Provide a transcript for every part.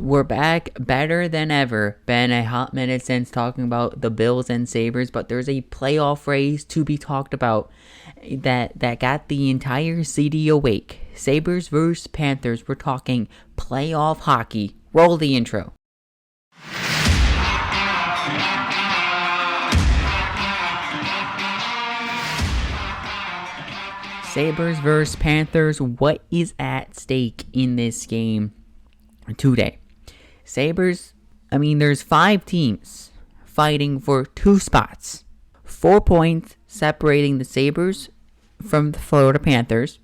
We're back better than ever. Been a hot minute since talking about the Bills and Sabres, but there's a playoff race to be talked about that got the entire city awake. Sabres versus Panthers. We're talking playoff hockey. Roll the intro. Sabres versus Panthers. What is at stake in this game today? Sabres, there's 5 teams fighting for 2 spots. 4 points separating the Sabres from the Florida Panthers.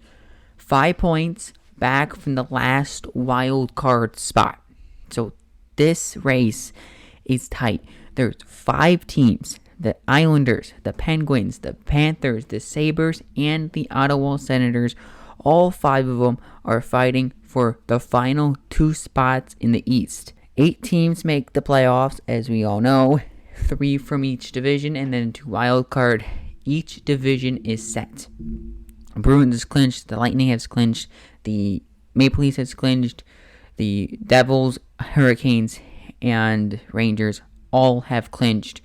5 points back from the last wild card spot. So this race is tight. There's 5 teams. The Islanders, the Penguins, the Panthers, the Sabres, and the Ottawa Senators. All 5 of them are fighting for the final 2 spots in the East. 8 teams make the playoffs, as we all know. 3 from each division, and then 2 wild card. Each division is set. Bruins is clinched, the Lightning has clinched, the Maple Leafs has clinched, the Devils, Hurricanes, and Rangers all have clinched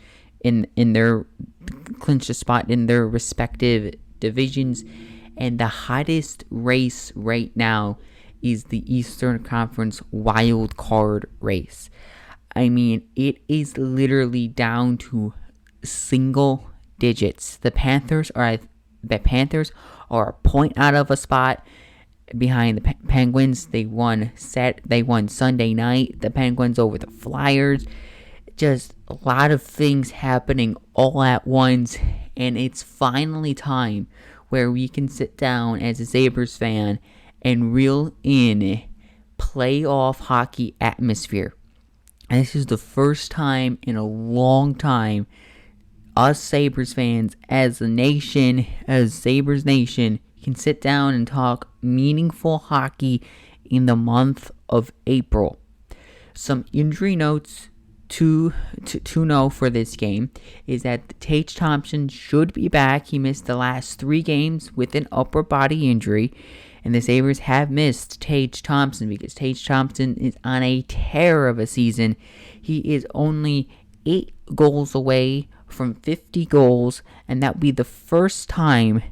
clinched a spot in their respective divisions. And the hottest race right now is the Eastern Conference wild card race. It is literally down to single digits. The Panthers are a point out of a spot behind the Penguins. They won Sunday night. The Penguins over the Flyers. Just a lot of things happening all at once, and it's finally time where we can sit down as a Sabres fan and reel in playoff hockey atmosphere. And this is the first time in a long time us Sabres fans, as a nation, as Sabres Nation, can sit down and talk meaningful hockey in the month of April. Some injury notes to know for this game is that Tage Thompson should be back. He missed the last 3 games with an upper body injury, and the Sabres have missed Tage Thompson because Tage Thompson is on a tear of a season. He is only 8 goals away from 50 goals, and that would be the first time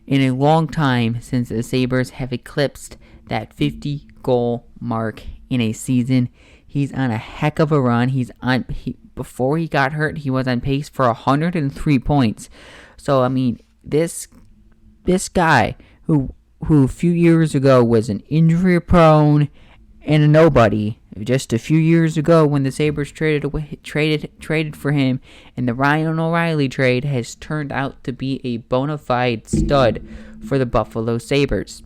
in a long time since the Sabres have eclipsed that 50 goal mark in a season. He's on a heck of a run. Before he got hurt, he was on pace for 103 points. So this guy who a few years ago was an injury prone and a nobody, just a few years ago when the Sabres traded for him, and the Ryan O'Reilly trade has turned out to be a bona fide stud for the Buffalo Sabres.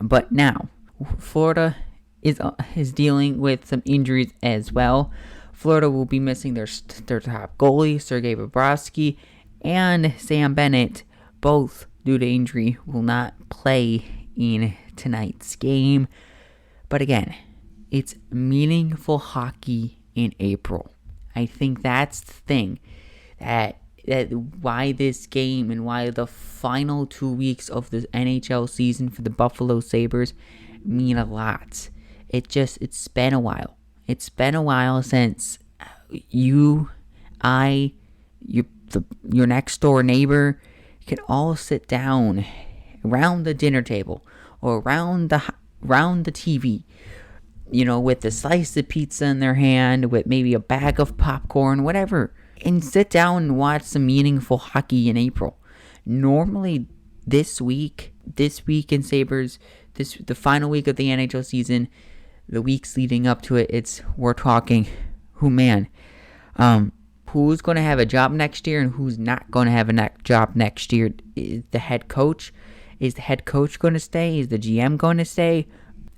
But now Florida is dealing with some injuries as well. Florida will be missing their top goalie, Sergei Bobrovsky, and Sam Bennett, both due to injury, will not play in tonight's game. But again, it's meaningful hockey in April. I think that's the thing that why this game and why the final 2 weeks of the NHL season for the Buffalo Sabres mean a lot. It's been a while. It's been a while since your next door neighbor can all sit down around the dinner table or around the TV, with a slice of pizza in their hand, with maybe a bag of popcorn, whatever, and sit down and watch some meaningful hockey in April. Normally, this week in Sabres, the final week of the NHL season, the weeks leading up to it, we're talking, who's going to have a job next year and who's not going to have a job next year. Is the head coach going to stay? Is the GM going to stay?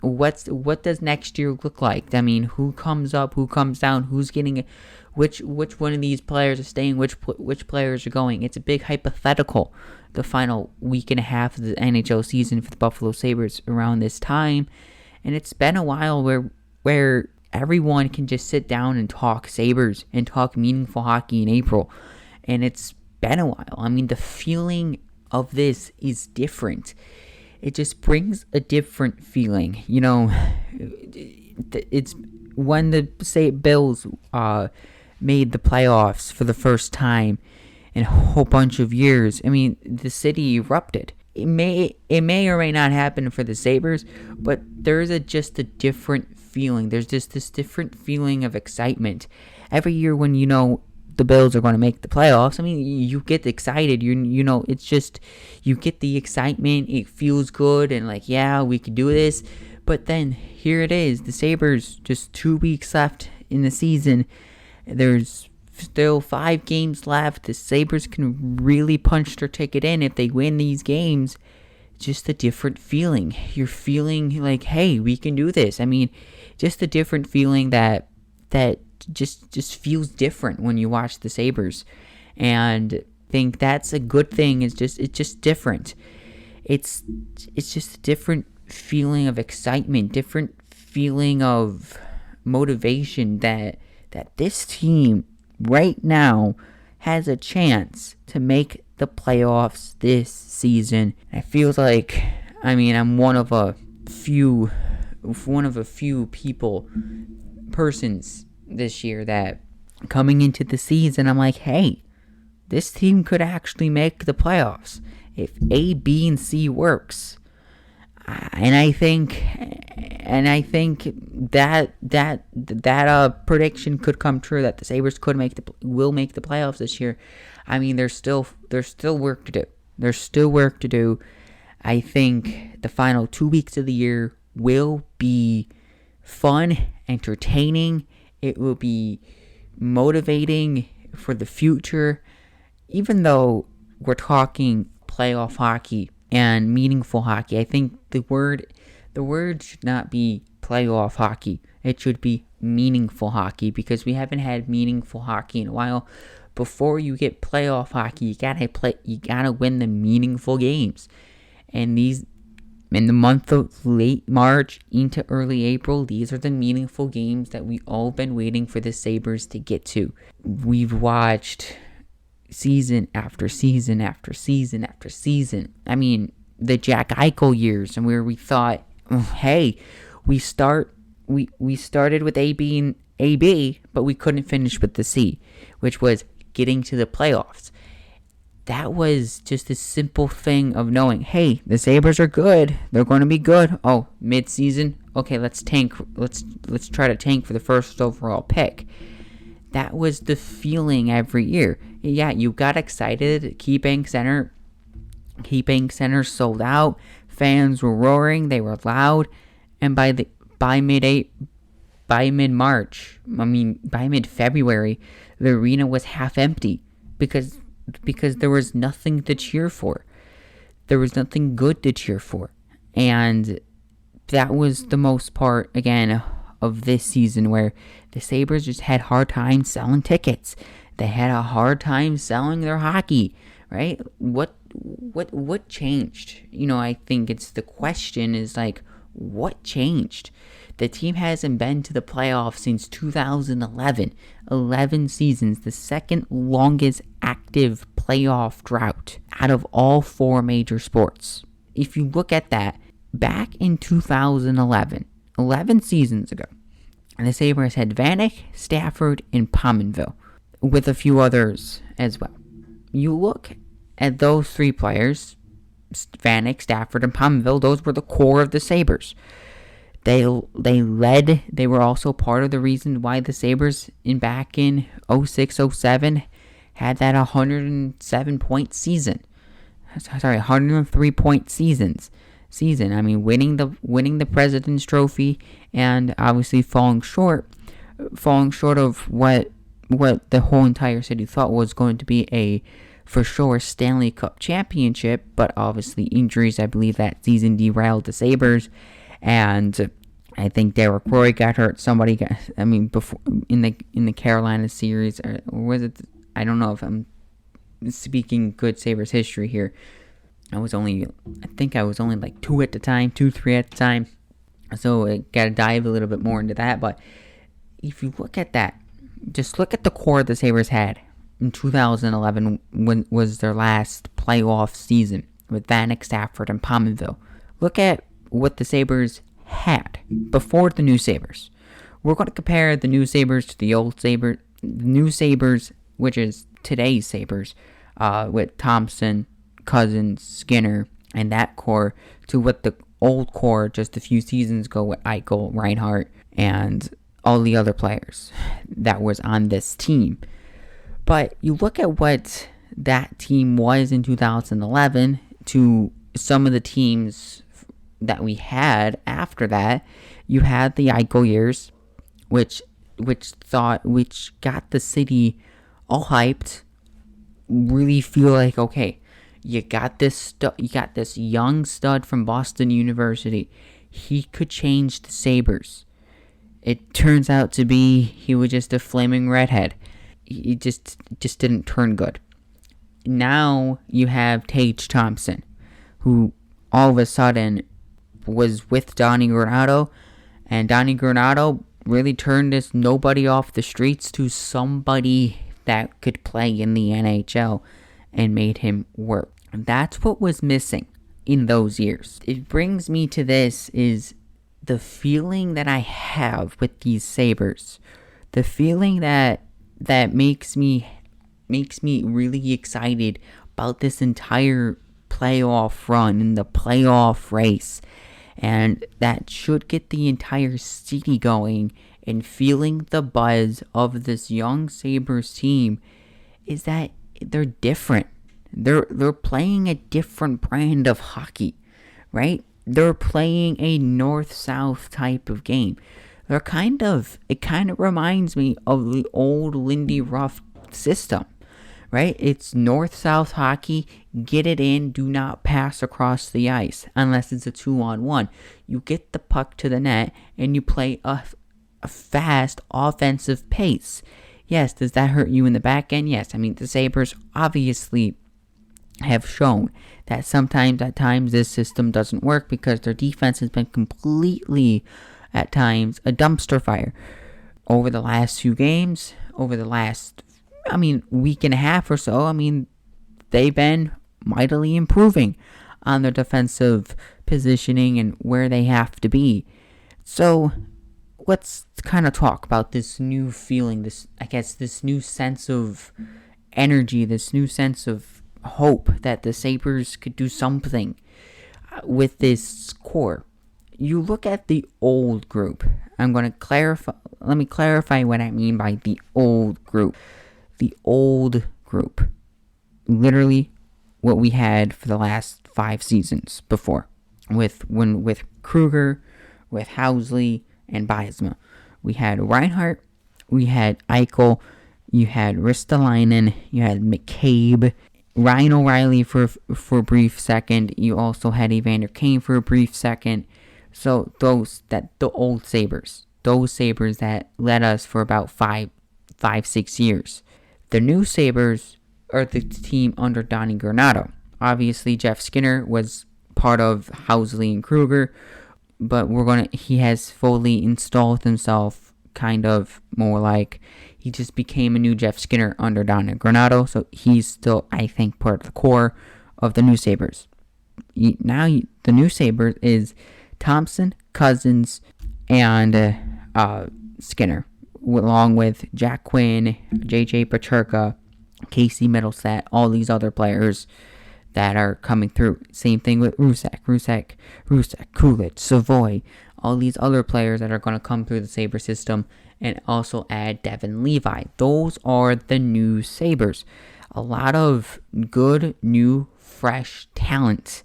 What does next year look like? Who comes up, who comes down, who's getting, which one of these players are staying, which players are going? It's a big hypothetical. The final week and a half of the NHL season for the Buffalo Sabres around this time. And it's been a while where everyone can just sit down and talk Sabres and talk meaningful hockey in April. And it's been a while. The feeling of this is different. It just brings a different feeling. It's when the Bills made the playoffs for the first time in a whole bunch of years, I mean, the city erupted. It may or may not happen for the Sabres, but there's just a different feeling. There's just this different feeling of excitement. Every year when you know the Bills are going to make the playoffs, I mean, you get excited. You know, it's just, you get the excitement. It feels good and like, yeah, we could do this. But then here it is, the Sabres, just 2 weeks left in the season. There's still 5 games left. The Sabres can really punch their ticket in if they win these games. Just a different feeling. You're feeling like, hey, we can do this. I mean, just a different feeling that just feels different when you watch the Sabres. And I think that's a good thing. It's just different. It's just a different feeling of excitement, different feeling of motivation that this team right now has a chance to make the playoffs this season. It feels like, I mean, I'm one of a few persons this year that coming into the season, I'm like, hey, this team could actually make the playoffs if A, B, and C works. And I think that prediction could come true, that the Sabres will make the playoffs this year. I mean, there's still work to do. There's still work to do. I think the final 2 weeks of the year will be fun, entertaining. It will be motivating for the future. Even though we're talking playoff hockey and meaningful hockey, I think the word should not be playoff hockey. It should be meaningful hockey, because we haven't had meaningful hockey in a while. Before you get playoff hockey, you gotta win the meaningful games. And these, in the month of late March into early April, these are the meaningful games that we all been waiting for the Sabres to get to. We've watched season after season after season after season. I mean, the Jack Eichel years, and where we thought, hey, we started with AB, but we couldn't finish with the C, which was getting to the playoffs. That was just a simple thing of knowing, hey, the Sabres are good. They're going to be good. Oh, mid-season? Okay, let's tank. Let's try to tank for the first overall pick. That was the feeling every year. Yeah, you got excited. KeyBank Center sold out. Fans were roaring. They were loud. And by mid-March, I mean by mid-February, the arena was half empty because there was nothing to cheer for. There was nothing good to cheer for. And that was the most part, again, of this season, where the Sabres just had hard time selling tickets. They had a hard time selling their hockey, right? What changed? You know, I think it's the question is like, what changed? The team hasn't been to the playoffs since 2011. 11 seasons, the second longest active playoff drought out of all 4 major sports. If you look at that, back in 2011, 11 seasons ago, the Sabres had Vanek, Stafford, and Pominville, with a few others as well. You look at those 3 players, Vanek, Stafford, and Pominville, those were the core of the Sabres. They were also part of the reason why the Sabres back in 06-07 had that 107-point season. 103-point season. I mean, winning the President's Trophy, and obviously falling short of what the whole entire city thought was going to be a, for sure, Stanley Cup championship. But obviously injuries, I believe, that season derailed the Sabres. And I think Derek Roy got hurt. Somebody got, I mean, before in the Carolina series, or was it? I don't know if I'm speaking good Sabres history here. I think I was only like 3 at the time. So I got to dive a little bit more into that. But if you look at that, just look at the core the Sabres had in 2011, when was their last playoff season with Vanek, Stafford, and Pominville. Look at what the Sabres had before the new Sabres. We're going to compare the new Sabres to the old Sabres. The new Sabres, which is today's Sabres, with Thompson, Cousins, Skinner, and that core, to what the old core just a few seasons ago with Eichel, Reinhart, and all the other players that was on this team. But you look at what that team was in 2011 to some of the teams that we had after that. You had the Eichel years, which got the city all hyped. Really feel like, okay, you got this young stud from Boston University. He could change the Sabres. It turns out to be he was just a flaming redhead. He just didn't turn good. Now you have Tage Thompson, who all of a sudden was with Donnie Granato, and Donnie Granato really turned this nobody off the streets to somebody that could play in the NHL and made him work. That's what was missing in those years. It brings me to this is the feeling that I have with these Sabres. The feeling that makes me really excited about this entire playoff run and the playoff race. And that should get the entire city going and feeling the buzz of this young Sabres team is that they're different. They're playing a different brand of hockey, right? They're playing a north-south type of game. It kind of reminds me of the old Lindy Ruff system, right? It's north-south hockey. Get it in. Do not pass across the ice unless it's a 2-on-1. You get the puck to the net and you play a fast offensive pace. Yes, does that hurt you in the back end? Yes. I mean, the Sabres obviously have shown that sometimes at times this system doesn't work because their defense has been completely at times a dumpster fire. Over the last few games, over the last week and a half or so, they've been mightily improving on their defensive positioning and where they have to be. So let's kind of talk about this new feeling, this new sense of energy, this new sense of hope that the Sabres could do something with this core. You look at the old group. Let me clarify what I mean by the old group. The old group. Literally what we had for the last 5 seasons before. With Kruger, with Housley, and Biesma. We had Reinhart, we had Eichel, you had Ristolainen, you had McCabe, Ryan O'Reilly for a brief second. You also had Evander Kane for a brief second. So the old Sabres, those Sabres that led us for about 5-6 years. The new Sabres are the team under Donnie Granato. Obviously, Jeff Skinner was part of Housley and Kruger, but he has fully installed himself kind of more like he just became a new Jeff Skinner under Donnie Granato, so he's still, I think, part of the core of the new Sabres. Now, the new Sabres is Thompson, Cousins, and Skinner, along with Jack Quinn, JJ Paterka, Casey Middlestat, all these other players that are coming through. Same thing with Rusak, Kulich, Savoy, all these other players that are going to come through the Sabre system, and also add Devin Levi. Those are the new Sabres. A lot of good, new, fresh talent.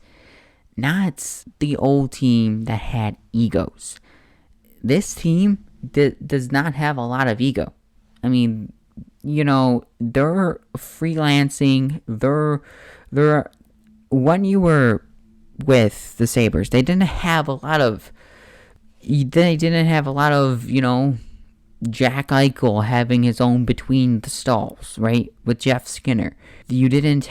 Not the old team that had egos. This team does not have a lot of ego. I mean, they're freelancing. They're when you were with the Sabres, they didn't have a lot of, Jack Eichel having his own between the stalls, right? With Jeff Skinner. You didn't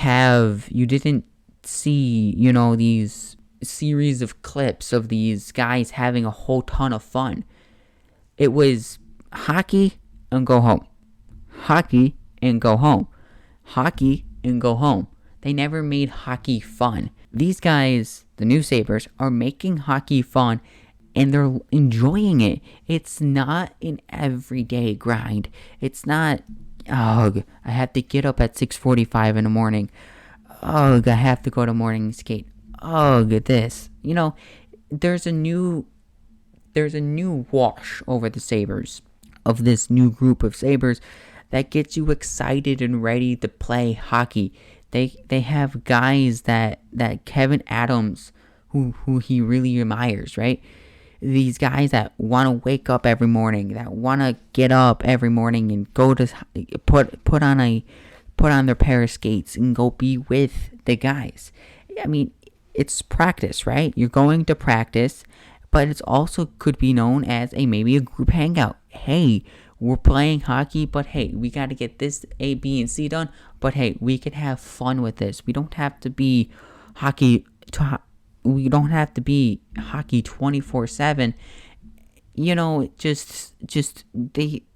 see, these series of clips of these guys having a whole ton of fun. It was hockey and go home. Hockey and go home. Hockey and go home. They never made hockey fun. These guys, the new Sabres, are making hockey fun and they're enjoying it. It's not an everyday grind. It's not, ugh, I have to get up at 6:45 in the morning. Ugh, I have to go to morning skate. Ugh, this. There's a new wash over the Sabres, of this new group of Sabres that gets you excited and ready to play hockey. They have guys that Kevin Adams, who he really admires, right? These guys that want to wake up every morning, that want to get up every morning and go to put on their pair of skates and go be with the guys. I mean, it's practice, right? You're going to practice, but it's also could be known as maybe a group hangout. Hey, we're playing hockey, but hey, we got to get this A, B, and C done. But hey, we can have fun with this. We don't have to be hockey. We don't have to be hockey 24/7.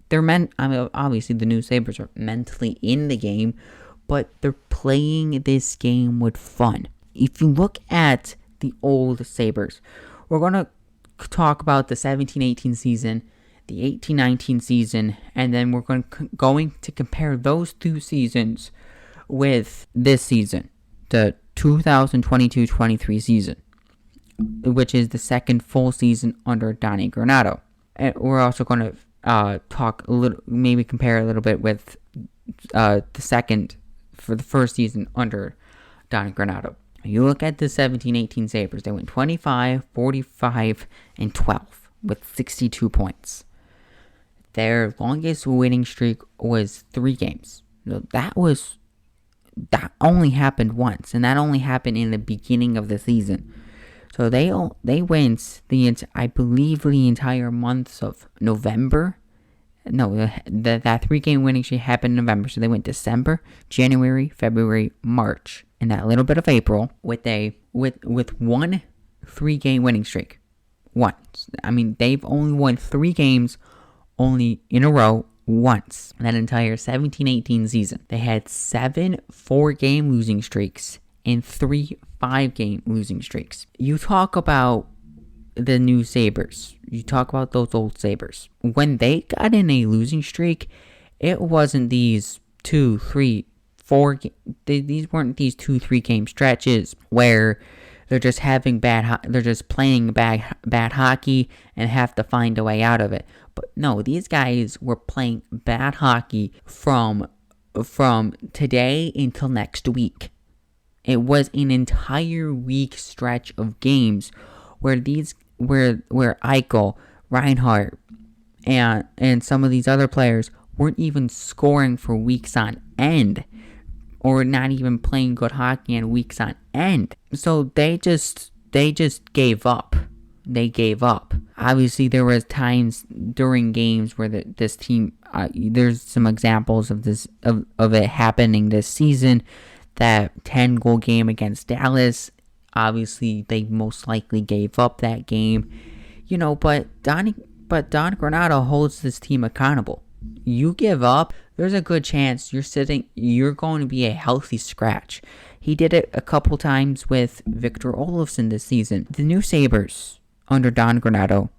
They're meant. I mean, obviously the new Sabres are mentally in the game, but they're playing this game with fun. If you look at the old Sabres, we're gonna talk about the 17-18 season, the 18-19 season, and then we're going to compare those two seasons with this season, the 2022-23 season, which is the second full season under Donnie Granato. And we're also going to talk a little, maybe compare a little bit with the first season under Donnie Granato. You look at the 17-18 Sabres, they went 25, 45, and 12 with 62 points. Their longest winning streak was 3 games. So that only happened once, and that only happened in the beginning of the season. So they went I believe the entire months of November. No, that 3-game winning streak happened in November. So they went December, January, February, March, and that little bit of April with one 3-game winning streak. Once. I mean, they've only won 3 games only in a row once. That entire 17-18 season. They had 7 4-game losing streaks and 3 5-game losing streaks. You talk about the new Sabres. You talk about those old Sabres. When they got in a losing streak, it wasn't these 2, 3, 4. These weren't these 2-3 game stretches where they're just they're just playing bad hockey and have to find a way out of it. But no, these guys were playing bad hockey from today until next week. It was an entire week stretch of games where Eichel, Reinhart, and some of these other players weren't even scoring for weeks on end, or not even playing good hockey on weeks on end. So they just gave up. They gave up. Obviously, there was times during games where this team. There's some examples of this of it happening this season. That 10-goal game against Dallas, obviously they most likely gave up that game, But Don Granato holds this team accountable. You give up, there's a good chance you're going to be a healthy scratch. He did it a couple times with Victor Olofsson this season. The new Sabres under Don Granato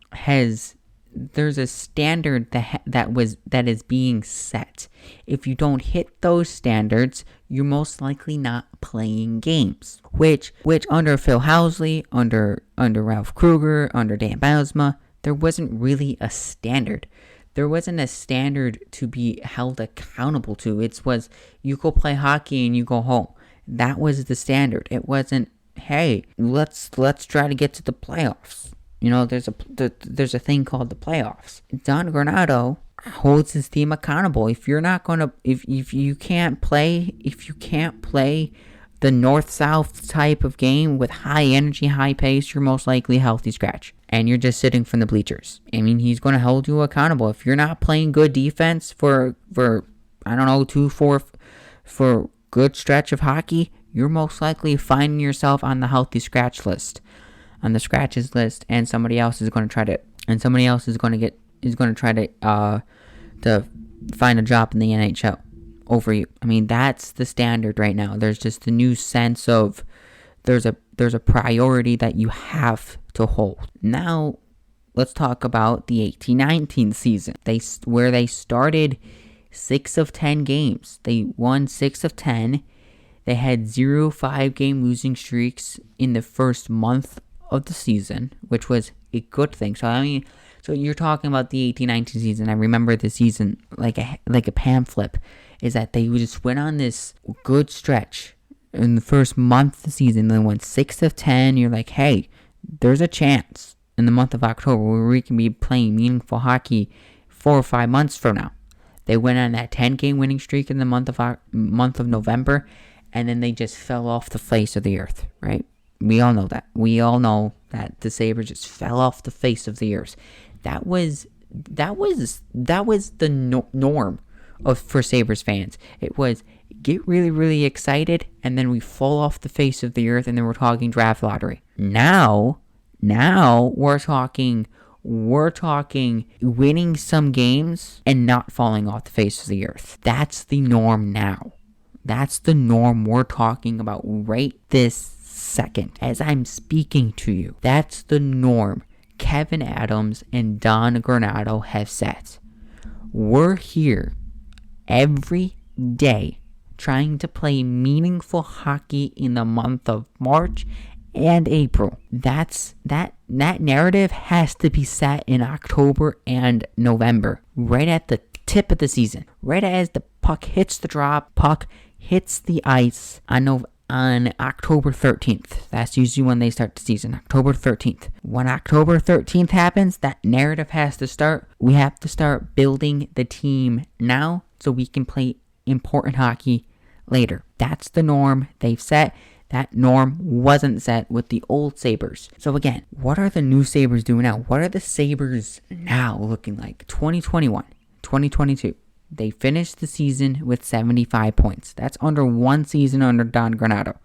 there's a standard that is being set. If you don't hit those standards, you're most likely not playing games. Which under Phil Housley, under Ralph Kruger, under Dan Bylsma, there wasn't really a standard. There wasn't a standard to be held accountable to. It was you go play hockey and you go home. That was the standard. It wasn't, hey, let's try to get to the playoffs. There's a thing called the playoffs. Don Granato holds his team accountable. If you're not gonna, if you can't play the north-south type of game with high energy, high pace, you're most likely a healthy scratch, and you're just sitting from the bleachers. I mean, he's gonna hold you accountable. If you're not playing good defense for 2-4 for good stretch of hockey, you're most likely finding yourself on the healthy scratch list. On the scratches list, and somebody else is going to try to find a job in the NHL over you. I mean, that's the standard right now. There's just a new sense of there's a priority that you have to hold. Now, let's talk about the 18-19 season. Where they started 6 of 10 games. They won 6 of 10. They had 0 5-game losing streaks in the first month of the season, which was a good thing. So you're talking about the 18-19 season. I remember the season like a pamphlet, is that they just went on this good stretch in the first month of the season. They won 6 of 10. You're like, hey, there's a chance in the month of October where we can be playing meaningful hockey 4 or 5 months from now. They went on that 10-game winning streak in the month of November, and then they just fell off the face of the earth, right? We all know that. We all know that the Sabres just fell off the face of the earth. That was the norm for Sabres fans. It was get really, really excited, and then we fall off the face of the earth, and then we're talking draft lottery. Now we're talking winning some games and not falling off the face of the earth. That's the norm now. That's the norm we're talking about right this second as I'm speaking to you. That's the norm Kevin Adams and Don Granato have set. We're here every day trying to play meaningful hockey in the month of March and April. That narrative has to be set in October and November, right at the tip of the season, right as the puck hits the drop, puck hits the ice on October 13th. That's usually when they start the season, October 13th. When October 13th happens, that narrative has to start. We have to start building the team now so we can play important hockey later. That's the norm they've set. That norm wasn't set with the old Sabres. So again, what are the new Sabres doing now? What are the Sabres now looking like? 2021, 2022. They finished the season with 75 points. That's under one season under Don Granato.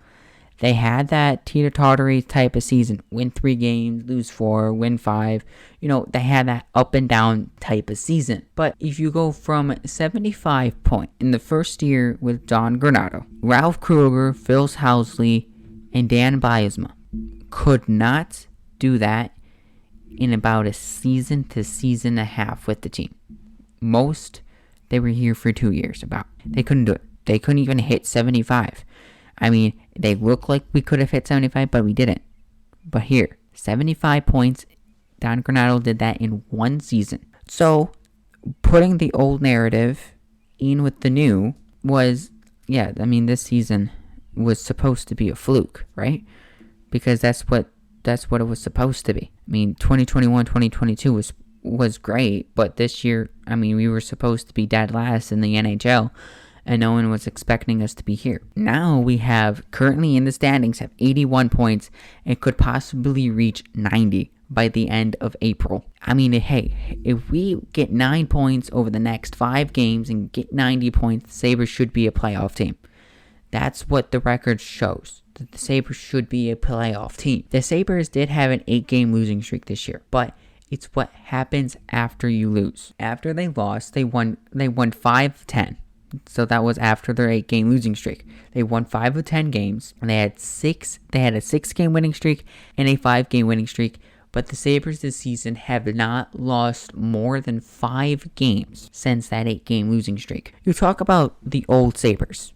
They had that teeter-tottery type of season. Win 3 games, lose 4, win 5. They had that up and down type of season. But if you go from 75 points in the first year with Don Granato, Ralph Krueger, Phil Housley, and Dan Biasma could not do that in about a season to season and a half with the team. Most, they were here for 2 years about. They couldn't do it. They couldn't even hit 75. I mean, they look like we could have hit 75, but we didn't. But here, 75 points. Don Granato did that in one season. So, putting the old narrative in with the new was, this season was supposed to be a fluke, right? Because that's what it was supposed to be. 2021, 2022 was great, but this year, we were supposed to be dead last in the NHL, and no one was expecting us to be here. Now we have, currently in the standings, have 81 points and could possibly reach 90 by the end of April. Hey, if we get 9 points over the next 5 games and get 90 points, the Sabres should be a playoff team. That's what the record shows, that the Sabres should be a playoff team. The Sabres did have an 8-game losing streak this year, but it's what happens after you lose. After they lost, they won 5 of 10. So that was after their 8-game losing streak. They won 5 of 10 games, and they had a 6-game winning streak and a 5-game winning streak. But the Sabres this season have not lost more than 5 games since that 8-game losing streak. You talk about the old Sabres.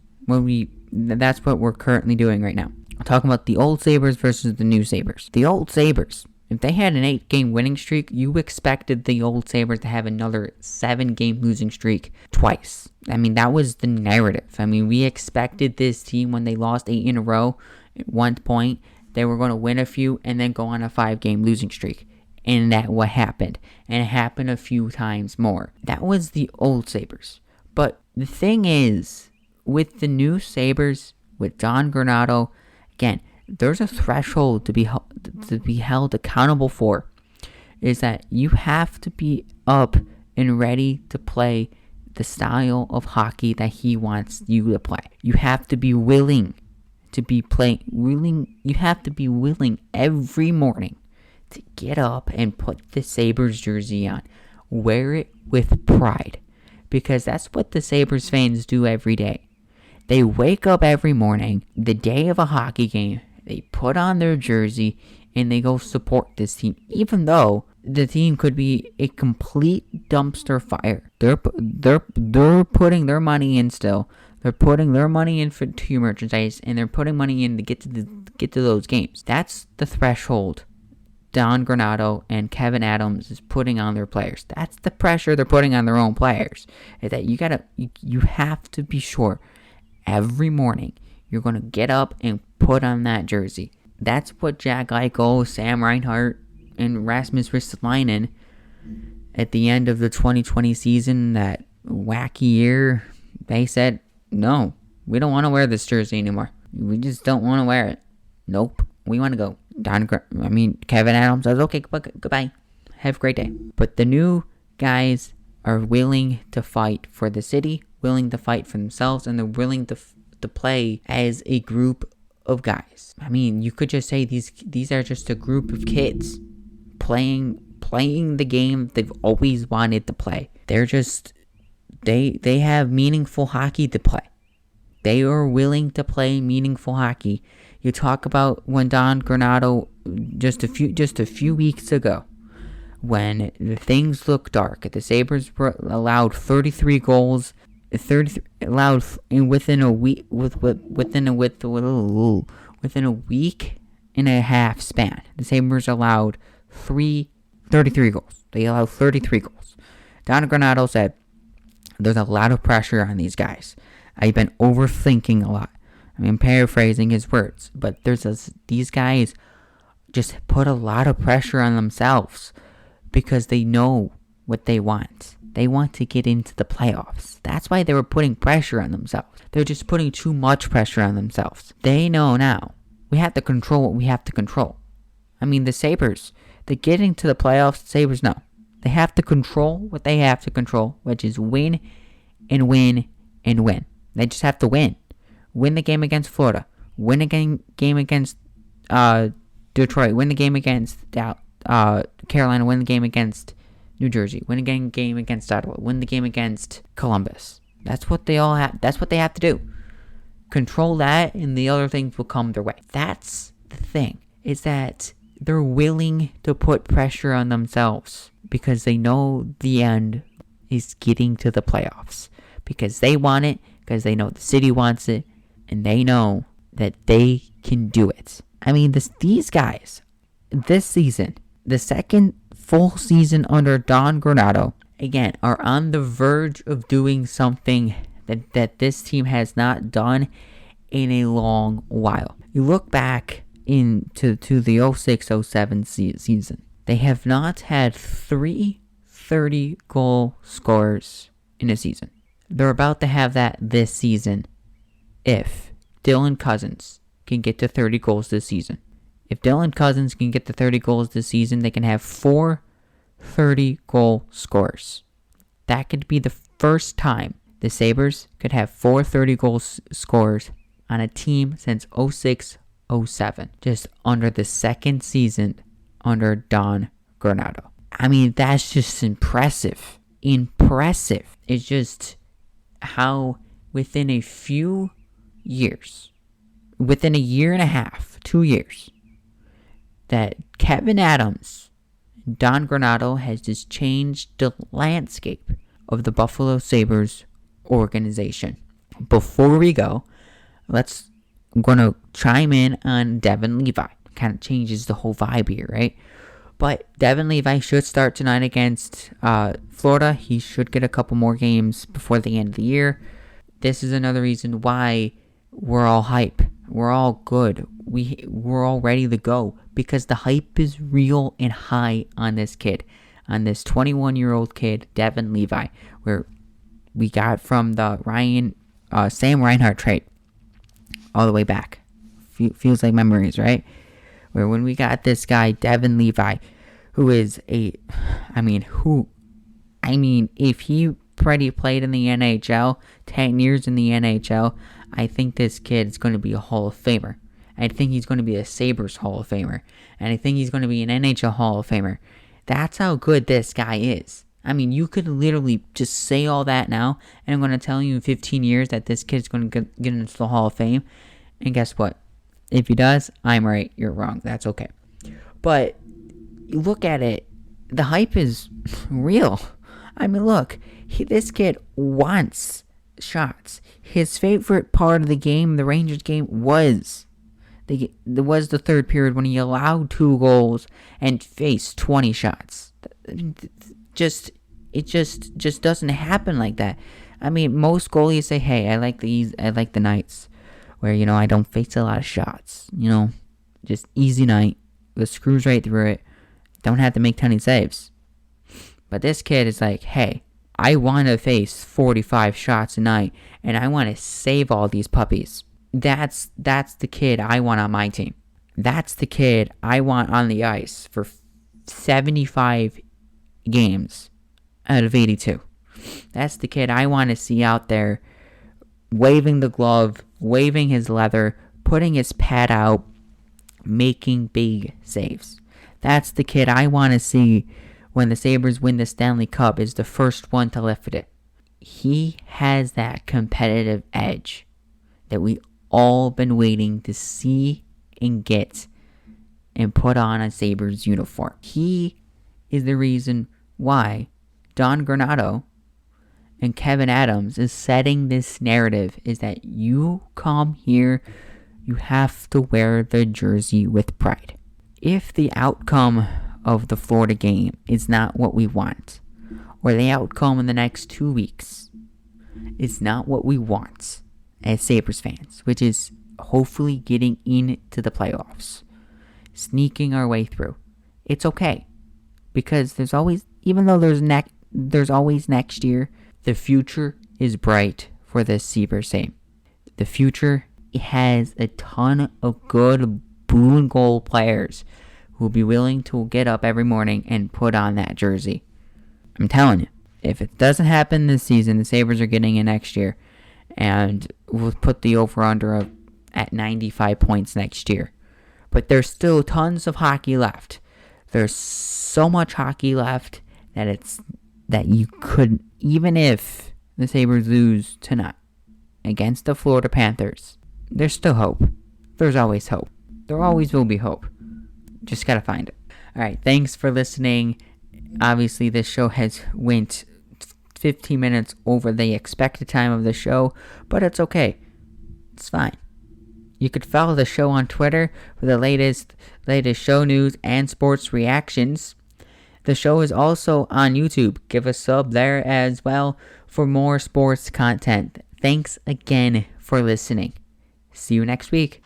That's what we're currently doing right now. I'm talking about the old Sabres versus the new Sabres. The old Sabres, if they had an 8-game winning streak, you expected the old Sabres to have another 7-game losing streak twice. That was the narrative. We expected this team, when they lost 8 in a row, at one point, they were going to win a few and then go on a 5-game losing streak. And that's what happened. And it happened a few times more. That was the old Sabres. But the thing is, with the new Sabres, with Don Granato, again, there's a threshold to be held accountable for. Is that you have to be up and ready to play the style of hockey that he wants you to play. You have to be willing to be you have to be willing every morning to get up and put the Sabres jersey on. Wear it with pride. Because that's what the Sabres fans do every day. They wake up every morning, the day of a hockey game, they put on their jersey, and they go support this team. Even though the team could be a complete dumpster fire. They're putting their money in still. They're putting their money in for team merchandise, and they're putting money in to get to those games. That's the threshold Don Granato and Kevin Adams is putting on their players. That's the pressure they're putting on their own players. Is that you have to be sure every morning you're gonna get up and put on that jersey. That's what Jack Eichel, Sam Reinhart, and Rasmus Ristolainen at the end of the 2020 season, that wacky year, they said, no, we don't want to wear this jersey anymore. We just don't want to wear it. Nope, we want to go. Kevin Adams says, okay, goodbye. Have a great day. But the new guys are willing to fight for the city, willing to fight for themselves, and they're willing to play as a group of guys. I mean, you could just say these are just a group of kids playing the game they've always wanted to play. They're just they have meaningful hockey to play. They are willing to play meaningful hockey. You talk about when Don Granato just a few weeks ago, when things looked dark, the Sabres allowed 33 goals, allowed within a week and a half span. The Sabres allowed 33 goals. They allowed 33 goals. Don Granato said, "There's a lot of pressure on these guys. I've been overthinking a lot." I'm paraphrasing his words, but these guys just put a lot of pressure on themselves because they know what they want. They want to get into the playoffs. That's why they were putting pressure on themselves. They're just putting too much pressure on themselves. They know now. We have to control what we have to control. I mean, the Sabres, they're getting to the playoffs. The Sabres know. They have to control what they have to control, which is win and win and win. They just have to win. Win the game against Florida. Win the game against Detroit. Win the game against Carolina. Win the game against New Jersey. Win the game against Ottawa. Win the game against Columbus. That's what they all have. That's what they have to do. Control that, and the other things will come their way. That's the thing, is that they're willing to put pressure on themselves because they know the end is getting to the playoffs. Because they want it, because they know the city wants it, and they know that they can do it. I mean, these guys, this season, the second full season under Don Granato, again, are on the verge of doing something that this team has not done in a long while. You look back into the 06-07 season. They have not had 3 30-goal scorers in a season. They're about to have that this season if Dylan Cousins can get to 30 goals this season. If Dylan Cousins can get to 30 goals this season, they can have 4 30-goal scorers. That could be the first time the Sabres could have 4 30-goal scorers on a team since 06-07, just under the second season under Don Granato. I mean, that's just impressive. It's just how within a few years, within a year and a half, 2 years, that Kevin Adams and Don Granato has just changed the landscape of the Buffalo Sabres organization. Before we go, I'm going to chime in on Devin Levi. Kind of changes the whole vibe here, right? But Devin Levi should start tonight against Florida. He should get a couple more games before the end of the year. This is another reason why we're all hype. We're all good. We're all ready to go because the hype is real and high on this kid, on this 21-year-old kid, Devin Levi, where we got from the Sam Reinhart trade all the way back. Feels like memories, right? Where when we got this guy, Devin Levi, who is if he already played in the NHL, 10 years in the NHL, I think this kid is going to be a Hall of Famer. I think he's going to be a Sabres Hall of Famer. And I think he's going to be an NHL Hall of Famer. That's how good this guy is. I mean, you could literally just say all that now, and I'm going to tell you in 15 years that this kid's going to get into the Hall of Fame. And guess what? If he does, I'm right, you're wrong. That's okay. But you look at it, the hype is real. I mean, look, this kid wants shots. His favorite part of the game, the Rangers game, was the third period when he allowed 2 goals and faced 20 shots. It just doesn't happen like that. I mean, most goalies say, "Hey, I like the nights where I don't face a lot of shots. Just easy night, the screws right through it. Don't have to make 20 saves." But this kid is like, "Hey, I want to face 45 shots a night, and I want to save all these puppies." That's the kid I want on my team. That's the kid I want on the ice for 75 games out of 82. That's the kid I want to see out there waving the glove, waving his leather, putting his pad out, making big saves. That's the kid I want to see when the Sabres win the Stanley Cup, is the first one to lift it. He has that competitive edge that we all been waiting to see and get and put on a Sabres uniform. He is the reason why Don Granato and Kevin Adams is setting this narrative, is that you come here, you have to wear the jersey with pride. If the outcome of the Florida game is not what we want, or the outcome in the next 2 weeks is not what we want as Sabres fans, which is hopefully getting into the playoffs, sneaking our way through, it's okay. Because there's always, even though there's always next year, the future is bright for the Sabres team. The future has a ton of good blue and gold players who will be willing to get up every morning and put on that jersey. I'm telling you, if it doesn't happen this season, the Sabres are getting in next year, and we'll put the over-under at 95 points next year. But there's still tons of hockey left. There's so much hockey left that you could, even if the Sabres lose tonight against the Florida Panthers, there's still hope. There's always hope. There always will be hope. Just gotta find it. Alright, thanks for listening. Obviously, this show has went 15 minutes over the expected time of the show, but it's okay. It's fine. You could follow the show on Twitter for the latest show news and sports reactions. The show is also on YouTube. Give a sub there as well for more sports content. Thanks again for listening. See you next week.